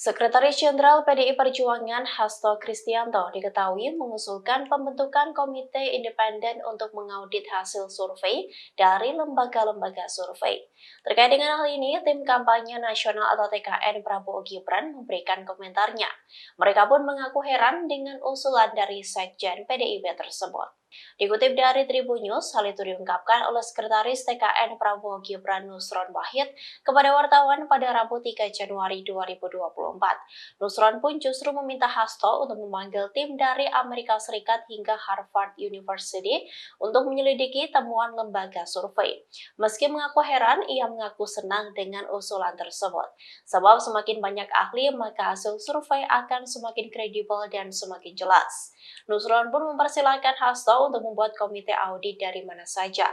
Sekretaris Jenderal PDI Perjuangan Hasto Kristianto diketahui mengusulkan pembentukan komite independen untuk mengaudit hasil survei dari lembaga-lembaga survei. Terkait dengan hal ini, tim kampanye nasional atau TKN Prabowo Gibran memberikan komentarnya. Mereka pun mengaku heran dengan usulan dari Sekjen PDIP tersebut. Dikutip dari Tribun News, hal itu diungkapkan oleh Sekretaris TKN Prabowo Gibran Nusron Wahid kepada wartawan pada Rabu 3 Januari 2024. Nusron pun justru meminta Hasto untuk memanggil tim dari Amerika Serikat hingga Harvard University untuk menyelidiki temuan lembaga survei. Meski mengaku heran, ia mengaku senang dengan usulan tersebut. Sebab semakin banyak ahli, maka hasil survei akan semakin kredibel dan semakin jelas. Nusron pun mempersilahkan Hasto untuk membuat komite audit dari mana saja.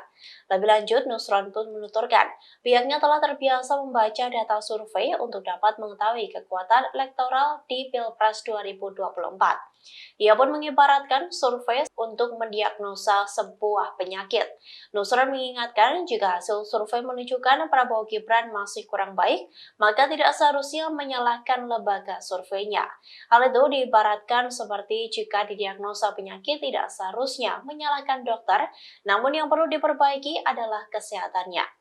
Lebih lanjut, Nusron pun menuturkan, pihaknya telah terbiasa membaca data survei untuk dapat mengetahui kekuatan elektoral di Pilpres 2024. Ia pun mengibaratkan survei untuk mendiagnosa sebuah penyakit. Nusron mengingatkan jika hasil survei menunjukkan Prabowo Gibran masih kurang baik, maka tidak seharusnya menyalahkan lembaga surveinya. Hal itu diibaratkan seperti jika didiagnosa penyakit tidak seharusnya menyalahkan dokter, namun yang perlu diperbaiki adalah kesehatannya.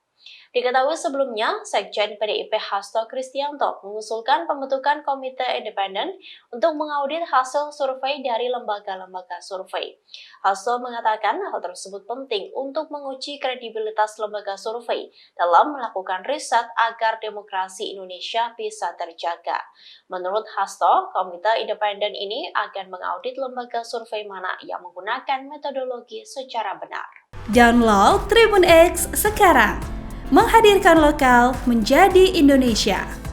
Diketahui sebelumnya, Sekjen PDIP Hasto Kristianto mengusulkan pembentukan komite independen untuk mengaudit hasil survei dari lembaga-lembaga survei. Hasto mengatakan hal tersebut penting untuk menguji kredibilitas lembaga survei dalam melakukan riset agar demokrasi Indonesia bisa terjaga. Menurut Hasto, komite independen ini akan mengaudit lembaga survei mana yang menggunakan metodologi secara benar. Download Tribun X sekarang, menghadirkan lokal menjadi Indonesia.